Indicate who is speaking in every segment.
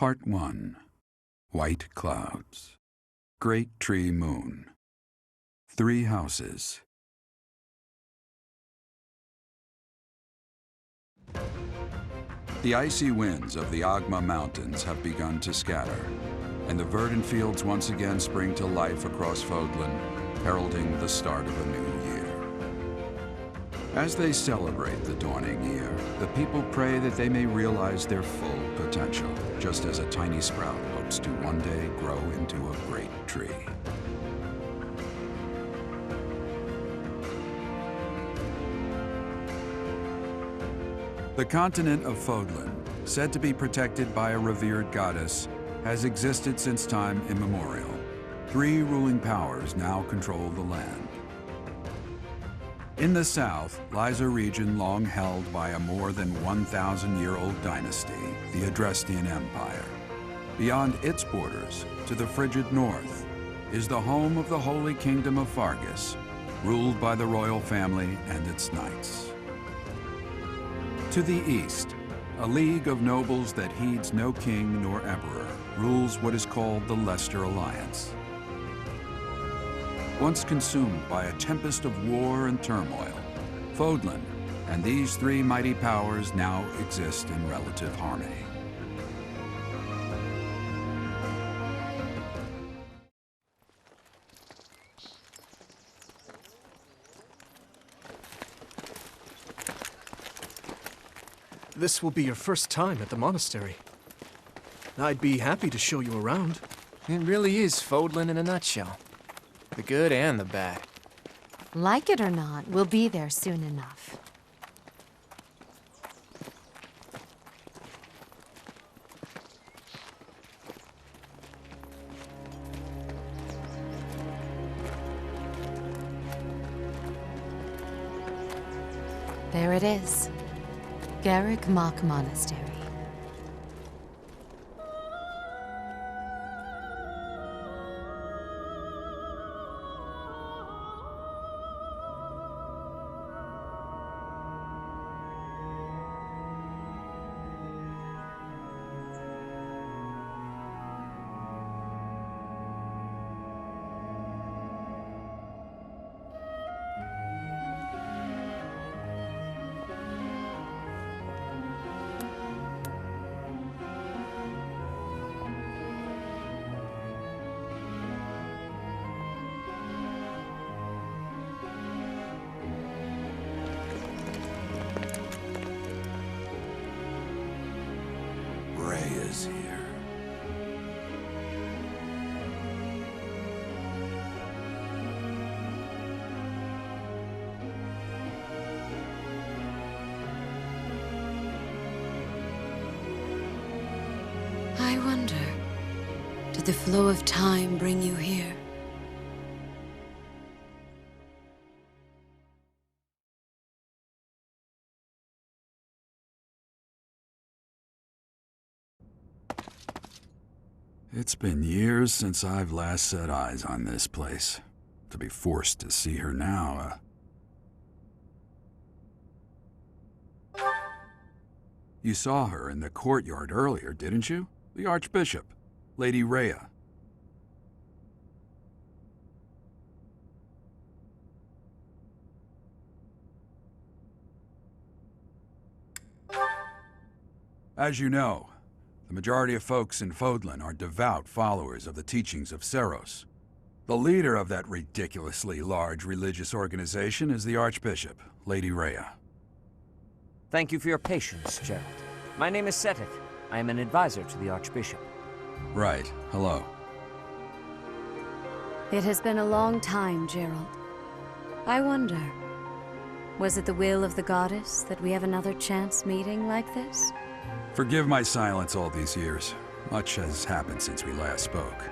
Speaker 1: Part 1. White Clouds. Great Tree Moon. 3 houses. The icy winds of the Agma Mountains have begun to scatter, and the verdant fields once again spring to life across Fodlan, heralding the start of a new year. As they celebrate the dawning year, the people pray that they may realize their full potential, just as a tiny sprout hopes to one day grow into a great tree. The continent of Fodlan, said to be protected by a revered goddess, has existed since time immemorial. 3 ruling powers now control the land. In the south lies a region long held by a more than 1,000-year-old dynasty, the Adrestian Empire. Beyond its borders, to the frigid north, is the home of the Holy Kingdom of Fargus, ruled by the royal family and its knights. To the east, a league of nobles that heeds no king nor emperor rules what is called the Leicester Alliance. Once consumed by a tempest of war and turmoil, Fodlan and these 3 mighty powers now exist in relative harmony.
Speaker 2: This will be your first time at the monastery. I'd be happy to show you around.
Speaker 3: It really is Fodlan in a nutshell. The good and the bad.
Speaker 4: Like it or not, we'll be there soon enough. There it is. Garreg Mach Monastery.
Speaker 1: Rhea's here.
Speaker 5: I wonder, did the flow of time bring you here?
Speaker 1: It's been years since I've last set eyes on this place. To be forced to see her now, You saw her in the courtyard earlier, didn't you? The Archbishop, Lady Rhea. As you know, the majority of folks in Fodlan are devout followers of the teachings of Seiros. The leader of that ridiculously large religious organization is the Archbishop, Lady Rhea.
Speaker 6: Thank you for your patience, Jeralt. My name is Seteth. I am an advisor to the Archbishop.
Speaker 1: Right. Hello.
Speaker 5: It has been a long time, Jeralt. I wonder, was it the will of the goddess that we have another chance meeting like this?
Speaker 1: Forgive my silence all these years. Much has happened since we last spoke.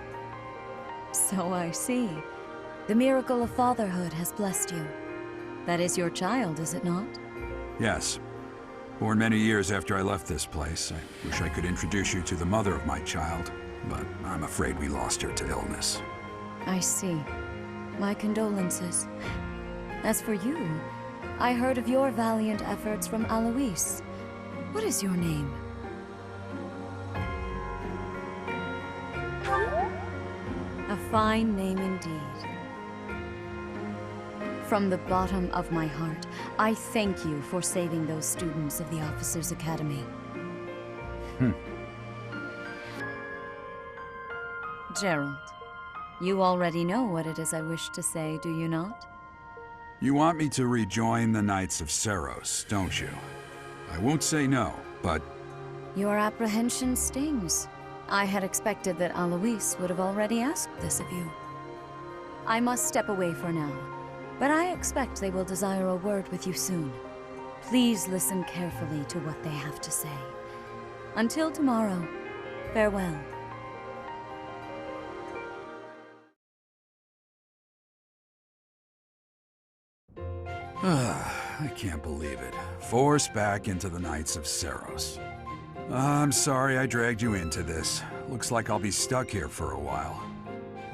Speaker 5: So I see. The miracle of fatherhood has blessed you. That is your child, is it not?
Speaker 1: Yes. Born many years after I left this place. I wish I could introduce you to the mother of my child, but I'm afraid we lost her to illness.
Speaker 5: I see. My condolences. As for you, I heard of your valiant efforts from Alois. What is your name? fine name indeed. From the bottom of my heart, I thank you for saving those students of the Officers' Academy. Jeralt, you already know what it is I wish to say, do you not?
Speaker 1: You want me to rejoin the Knights of Seiros, don't you? I won't say no, but...
Speaker 5: Your apprehension stings. I had expected that Alois would have already asked this of you. I must step away for now, but I expect they will desire a word with you soon. Please listen carefully to what they have to say. Until tomorrow, farewell.
Speaker 1: I can't believe it. Forced back into the Knights of Seiros. I'm sorry I dragged you into this. Looks like I'll be stuck here for a while.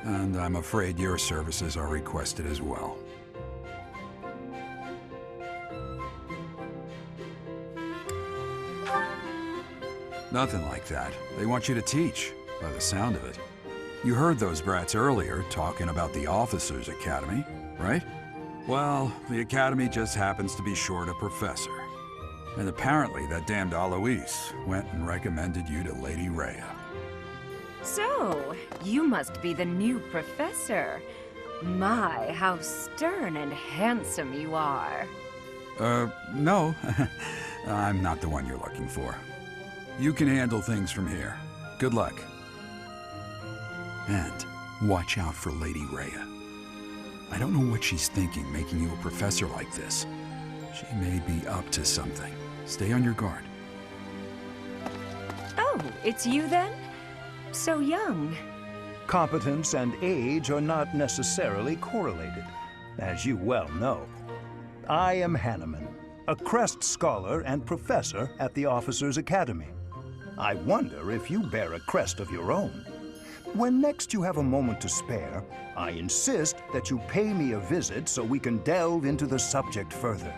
Speaker 1: And I'm afraid your services are requested as well. Nothing like that. They want you to teach, by the sound of it. You heard those brats earlier talking about the Officers' Academy, right? Well, the Academy just happens to be short a professor. And apparently that damned Alois went and recommended you to Lady Rhea.
Speaker 7: So, you must be the new professor. My, how stern and handsome you are.
Speaker 1: No. I'm not the one you're looking for. You can handle things from here. Good luck. And watch out for Lady Rhea. I don't know what she's thinking making you a professor like this. She may be up to something. Stay on your guard.
Speaker 7: Oh, it's you then? So young.
Speaker 8: Competence and age are not necessarily correlated, as you well know. I am Hanneman, a Crest scholar and professor at the Officers' Academy. I wonder if you bear a crest of your own. When next you have a moment to spare, I insist that you pay me a visit so we can delve into the subject further.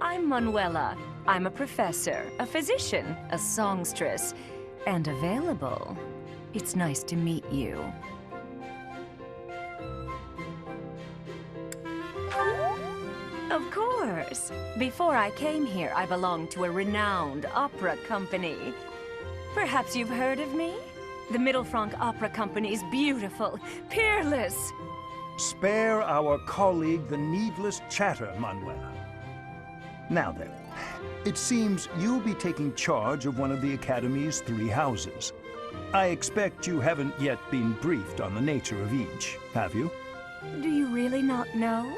Speaker 7: I'm Manuela. I'm a professor, a physician, a songstress, and available. It's nice to meet you. Of course. Before I came here, I belonged to a renowned opera company. Perhaps you've heard of me? The Middlefranc Opera Company is beautiful, peerless.
Speaker 8: Spare our colleague the needless chatter, Manuela. Now then, it seems you'll be taking charge of one of the Academy's 3 houses. I expect you haven't yet been briefed on the nature of each, have you?
Speaker 7: Do you really not know?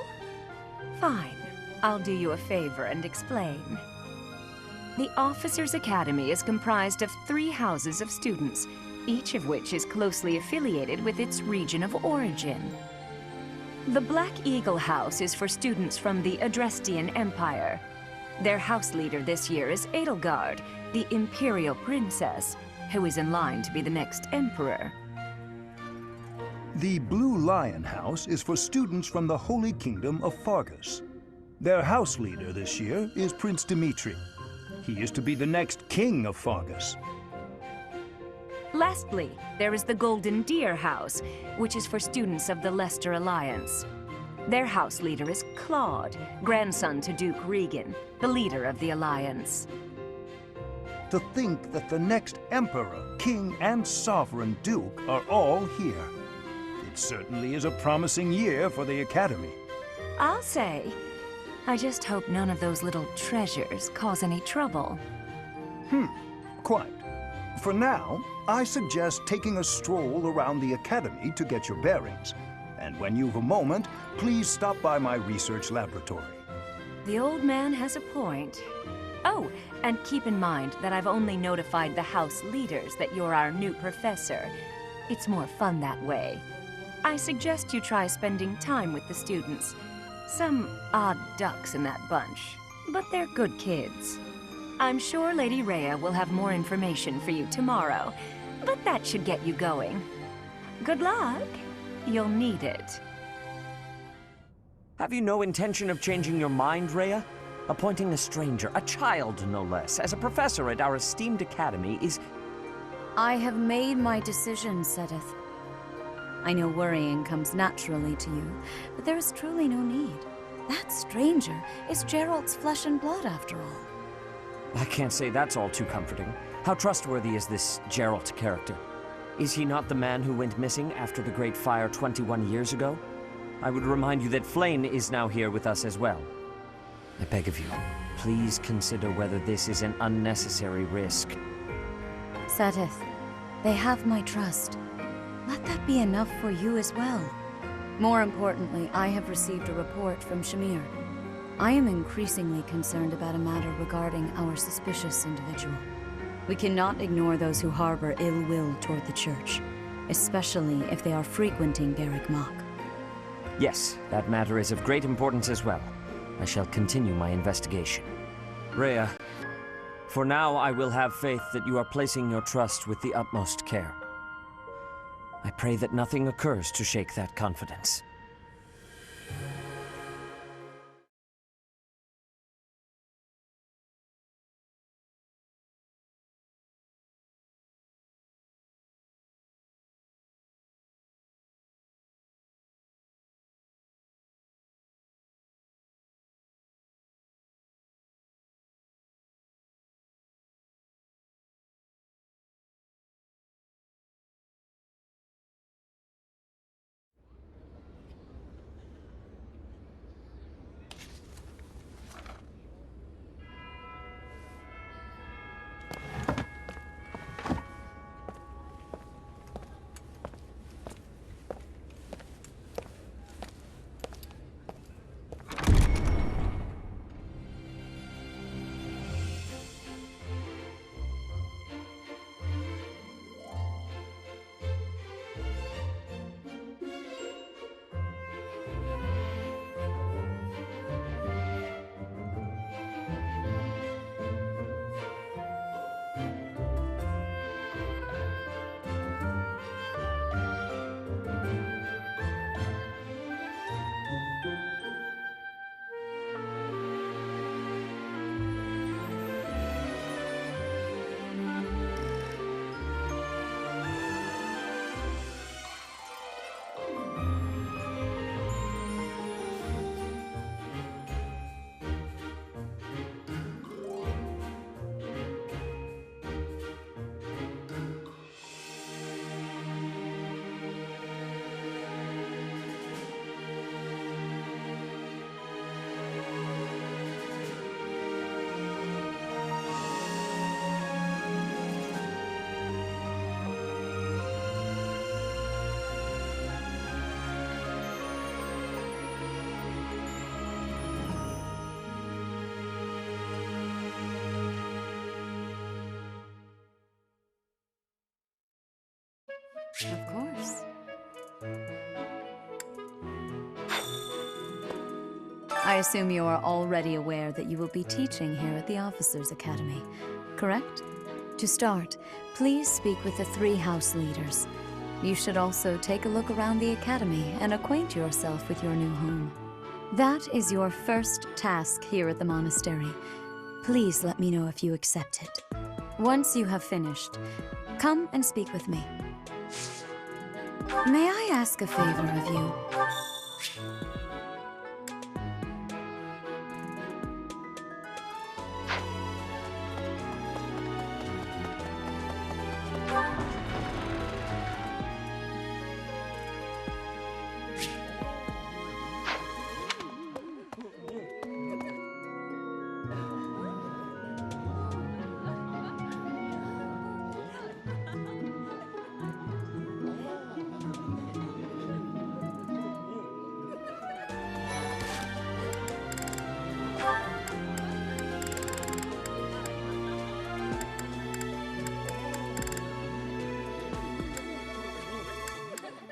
Speaker 7: Fine. I'll do you a favor and explain. The Officers' Academy is comprised of 3 houses of students, each of which is closely affiliated with its region of origin. The Black Eagle House is for students from the Adrestian Empire. Their house leader this year is Edelgard, the Imperial Princess, who is in line to be the next Emperor.
Speaker 8: The Blue Lion House is for students from the Holy Kingdom of Fargus. Their house leader this year is Prince Dimitri. He is to be the next king of Fargus.
Speaker 7: Lastly, there is the Golden Deer House, which is for students of the Leicester Alliance. Their house leader is Claude, grandson to Duke Regan, the leader of the Alliance.
Speaker 8: To think that the next Emperor, King, and Sovereign Duke are all here. It certainly is a promising year for the Academy.
Speaker 7: I'll say. I just hope none of those little treasures cause any trouble.
Speaker 8: Quite. For now, I suggest taking a stroll around the Academy to get your bearings. And when you've a moment, please stop by my research laboratory.
Speaker 7: The old man has a point. Oh, and keep in mind that I've only notified the house leaders that you're our new professor. It's more fun that way. I suggest you try spending time with the students. Some odd ducks in that bunch, but they're good kids. I'm sure Lady Rhea will have more information for you tomorrow, but that should get you going. Good luck. You'll need it.
Speaker 6: Have you no intention of changing your mind, Rhea? Appointing a stranger, a child no less, as a professor at our esteemed academy is...
Speaker 5: I have made my decision, Seteth. I know worrying comes naturally to you, but there is truly no need. That stranger is Jeralt's flesh and blood, after all.
Speaker 6: I can't say that's all too comforting. How trustworthy is this Jeralt character? Is he not the man who went missing after the Great Fire 21 years ago? I would remind you that Flayn is now here with us as well. I beg of you, please consider whether this is an unnecessary risk.
Speaker 5: Seteth, they have my trust. Let that be enough for you as well. More importantly, I have received a report from Shamir. I am increasingly concerned about a matter regarding our suspicious individual. We cannot ignore those who harbor ill will toward the Church, especially if they are frequenting Garreg Mach.
Speaker 6: Yes, that matter is of great importance as well. I shall continue my investigation. Rhea, for now I will have faith that you are placing your trust with the utmost care. I pray that nothing occurs to shake that confidence.
Speaker 5: Of course. I assume you are already aware that you will be teaching here at the Officers' Academy, correct? To start, please speak with the 3 house leaders. You should also take a look around the Academy and acquaint yourself with your new home. That is your first task here at the monastery. Please let me know if you accept it. Once you have finished, come and speak with me. May I ask a favor of you?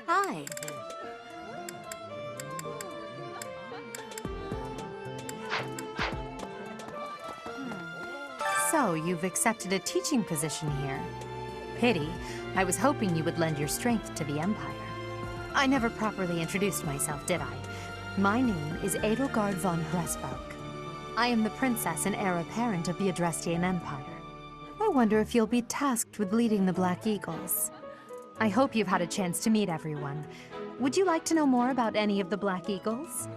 Speaker 5: Hi.
Speaker 4: So, you've accepted a teaching position here. Pity. I was hoping you would lend your strength to the Empire. I never properly introduced myself, did I? My name is Edelgard von Hresburg. I am the princess and heir apparent of the Adrestian Empire. I wonder if you'll be tasked with leading the Black Eagles. I hope you've had a chance to meet everyone. Would you like to know more about any of the Black Eagles?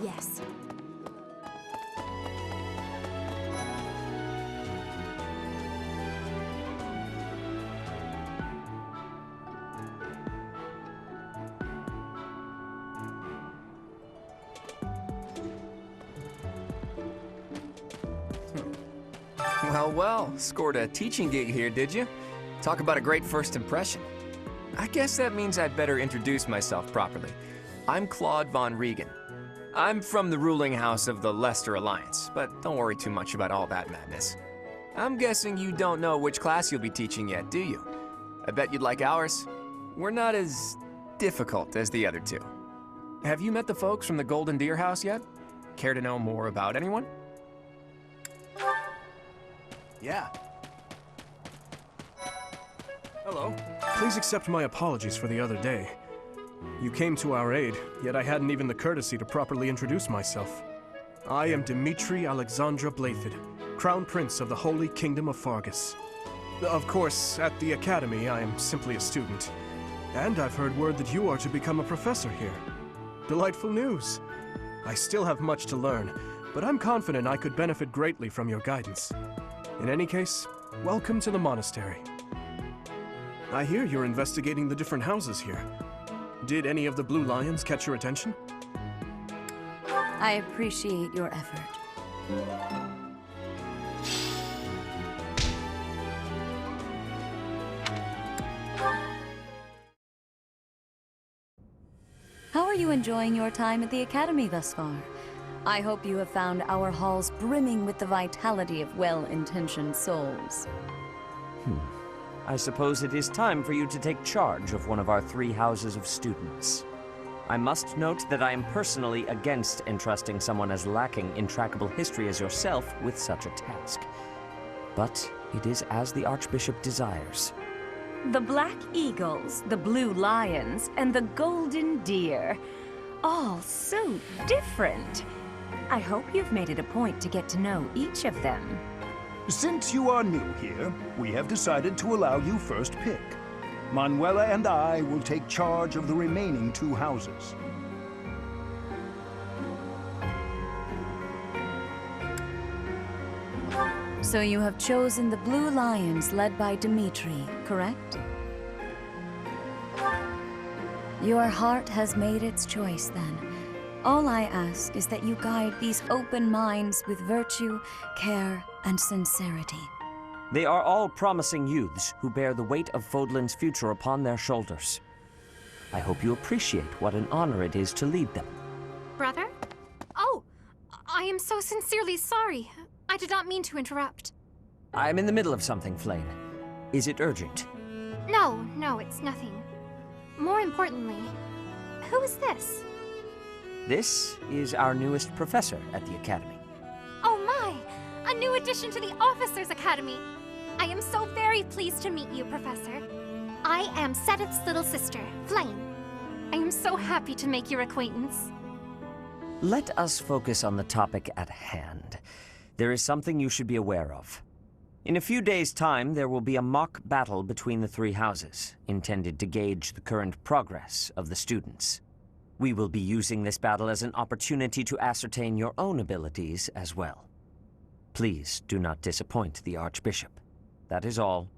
Speaker 5: Yes.
Speaker 3: Well, scored a teaching gig here, did you? Talk about a great first impression. I guess that means I'd better introduce myself properly. I'm Claude von Regan. I'm from the ruling house of the Leicester Alliance, but don't worry too much about all that madness. I'm guessing you don't know which class you'll be teaching yet, do you? I bet you'd like ours. We're not as difficult as the other two. Have you met the folks from the Golden Deer House yet? Care to know more about anyone?
Speaker 2: Yeah. Hello. Please accept my apologies for the other day. You came to our aid, yet I hadn't even the courtesy to properly introduce myself. I am Dimitri Alexandra Byleth, Crown Prince of the Holy Kingdom of Fargus. Of course, at the Academy, I am simply a student. And I've heard word that you are to become a professor here. Delightful news. I still have much to learn, but I'm confident I could benefit greatly from your guidance. In any case, welcome to the monastery. I hear you're investigating the different houses here. Did any of the Blue Lions catch your attention?
Speaker 5: I appreciate your effort. How are you enjoying your time at the Academy thus far? I hope you have found our halls brimming with the vitality of well-intentioned souls.
Speaker 6: I suppose it is time for you to take charge of one of our 3 houses of students. I must note that I am personally against entrusting someone as lacking in trackable history as yourself with such a task. But it is as the Archbishop desires.
Speaker 7: The Black Eagles, the Blue Lions, and the Golden Deer. All so different. I hope you've made it a point to get to know each of them.
Speaker 8: Since you are new here, we have decided to allow you first pick. Manuela and I will take charge of the remaining 2 houses.
Speaker 5: So you have chosen the Blue Lions led by Dimitri, correct? Your heart has made its choice then. All I ask is that you guide these open minds with virtue, care, and sincerity.
Speaker 6: They are all promising youths who bear the weight of Fodlan's future upon their shoulders. I hope you appreciate what an honor it is to lead them.
Speaker 9: Brother? Oh, I am so sincerely sorry. I did not mean to interrupt.
Speaker 6: I'm in the middle of something, Flame. Is it urgent?
Speaker 9: No, it's nothing. More importantly, who is this?
Speaker 6: This is our newest professor at the Academy.
Speaker 9: Oh my! A new addition to the Officers' Academy! I am so very pleased to meet you, Professor. I am Seteth's little sister, Flame. I am so happy to make your acquaintance.
Speaker 6: Let us focus on the topic at hand. There is something you should be aware of. In a few days' time, there will be a mock battle between the 3 houses, intended to gauge the current progress of the students. We will be using this battle as an opportunity to ascertain your own abilities as well. Please do not disappoint the Archbishop. That is all.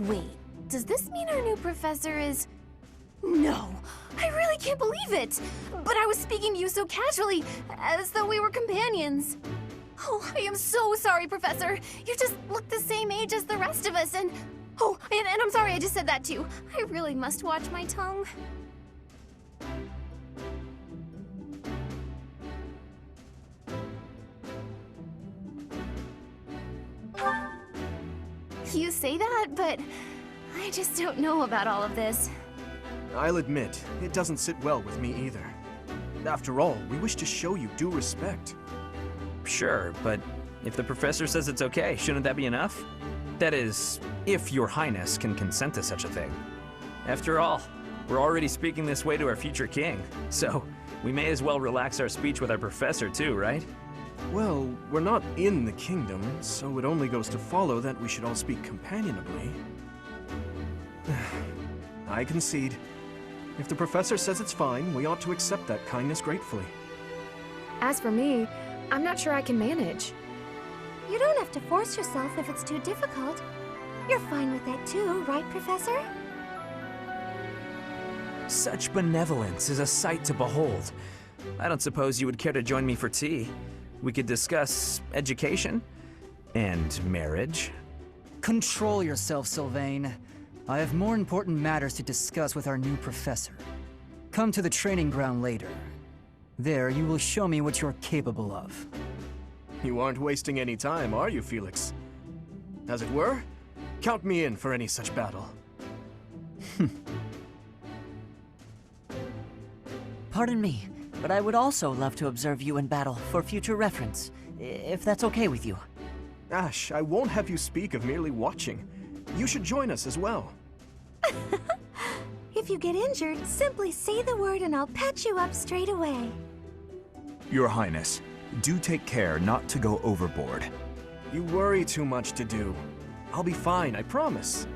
Speaker 9: Wait, does this mean our new professor is... No! I really can't believe it! But I was speaking to you so casually, as though we were companions. Oh, I am so sorry, Professor. You just look the same age as the rest of us, and... Oh, and I'm sorry I just said that too. I really must watch my tongue. You say that, but I just don't know about all of this.
Speaker 2: I'll admit, it doesn't sit well with me either. After all, we wish to show you due respect.
Speaker 10: Sure, but if the professor says it's okay, shouldn't that be enough? That is, if your highness can consent to such a thing. After all, we're already speaking this way to our future king, so We may as well relax our speech with our professor too, right?
Speaker 2: Well, we're not in the kingdom, so it only goes to follow that we should all speak companionably. I concede. If the professor says it's fine, we ought to accept that kindness gratefully.
Speaker 11: As for me, I'm not sure I can manage.
Speaker 9: You don't have to force yourself if it's too difficult. You're fine with that too, right, Professor?
Speaker 10: Such benevolence is a sight to behold. I don't suppose you would care to join me for tea. We could discuss education and marriage.
Speaker 12: Control yourself, Sylvain. I have more important matters to discuss with our new professor. Come to the training ground later. There, you will show me what you're capable of.
Speaker 2: You aren't wasting any time, are you, Felix? As it were, count me in for any such battle.
Speaker 12: Pardon me, but I would also love to observe you in battle for future reference, if that's okay with you.
Speaker 2: Ash, I won't have you speak of merely watching. You should join us as well.
Speaker 9: If you get injured, simply say the word and I'll patch you up straight away.
Speaker 13: Your Highness, do take care not to go overboard.
Speaker 2: You worry too much to do. I'll be fine, I promise.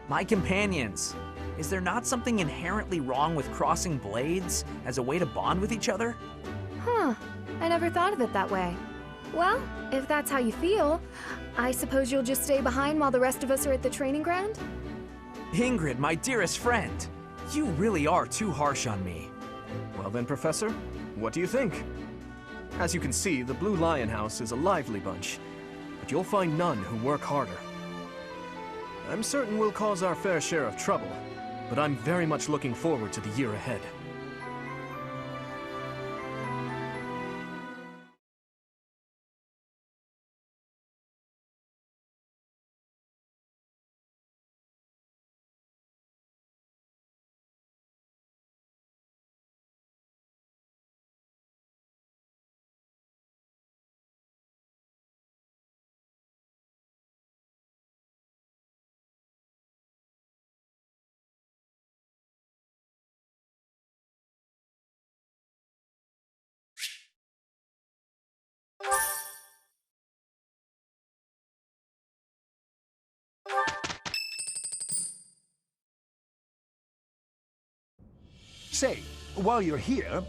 Speaker 10: My companions, is there not something inherently wrong with crossing blades as a way to bond with each other?
Speaker 11: Huh, I never thought of it that way. Well, if that's how you feel, I suppose you'll just stay behind while the rest of us are at the training ground?
Speaker 10: Ingrid, my dearest friend, you really are too harsh on me.
Speaker 2: Well then, Professor, what do you think? As you can see, the Blue Lion House is a lively bunch, but you'll find none who work harder. I'm certain we'll cause our fair share of trouble, but I'm very much looking forward to the year ahead.
Speaker 8: Say, while you're here,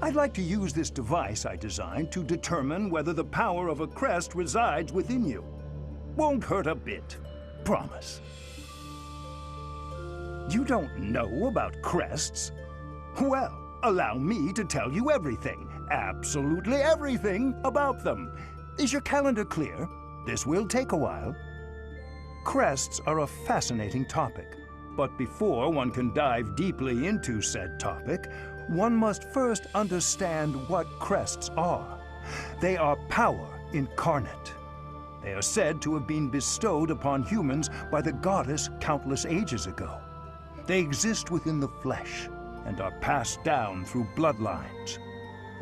Speaker 8: I'd like to use this device I designed to determine whether the power of a crest resides within you. Won't hurt a bit. Promise. You don't know about crests? Well, allow me to tell you everything, absolutely everything about them. Is your calendar clear? This will take a while. Crests are a fascinating topic. But before one can dive deeply into said topic, one must first understand what crests are. They are power incarnate. They are said to have been bestowed upon humans by the goddess countless ages ago. They exist within the flesh and are passed down through bloodlines.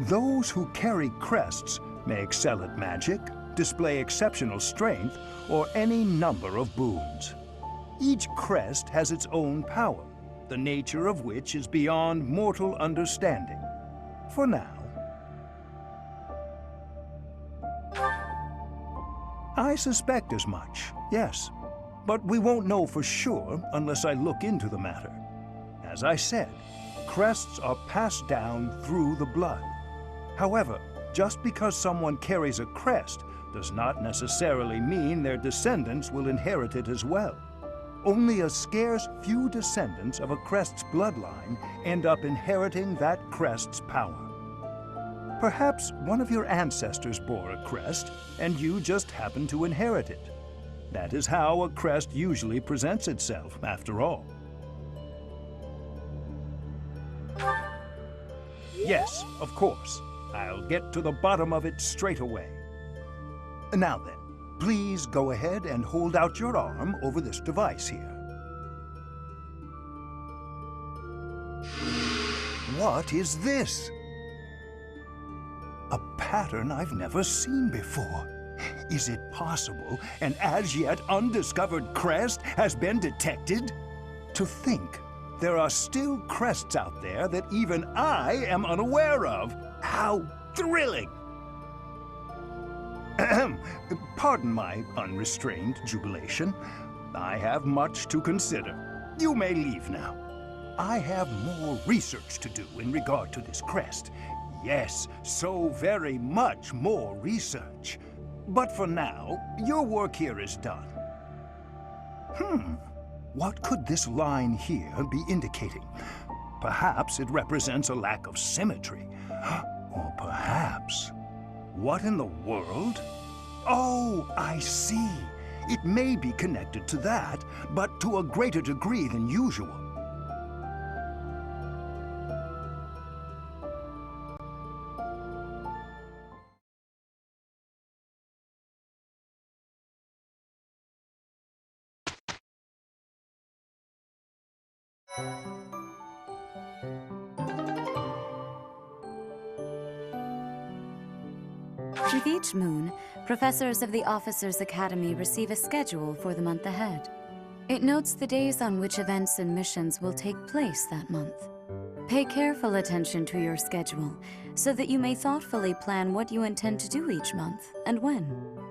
Speaker 8: Those who carry crests may excel at magic, display exceptional strength, or any number of boons. Each crest has its own power, the nature of which is beyond mortal understanding. For now. I suspect as much, yes. But we won't know for sure unless I look into the matter. As I said, crests are passed down through the blood. However, just because someone carries a crest does not necessarily mean their descendants will inherit it as well. Only a scarce few descendants of a crest's bloodline end up inheriting that crest's power. Perhaps one of your ancestors bore a crest, and you just happen to inherit it. That is how a crest usually presents itself, after all. Yes, of course. I'll get to the bottom of it straight away. Now then, please go ahead and hold out your arm over this device here. What is this? A pattern I've never seen before. Is it possible an as yet undiscovered crest has been detected? To think, There are still crests out there that even I am unaware of. How thrilling! Ahem. Pardon my unrestrained jubilation. I have much to consider. You may leave now. I have more research to do in regard to this crest. Yes, so very much more research. But for now, your work here is done. What could this line here be indicating? Perhaps it represents a lack of symmetry. Or perhaps... What in the world? Oh, I see. It may be connected to that, but to a greater degree than usual.
Speaker 5: With each moon, professors of the Officers' Academy receive a schedule for the month ahead. It notes the days on which events and missions will take place that month. Pay careful attention to your schedule, so that you may thoughtfully plan what you intend to do each month and when.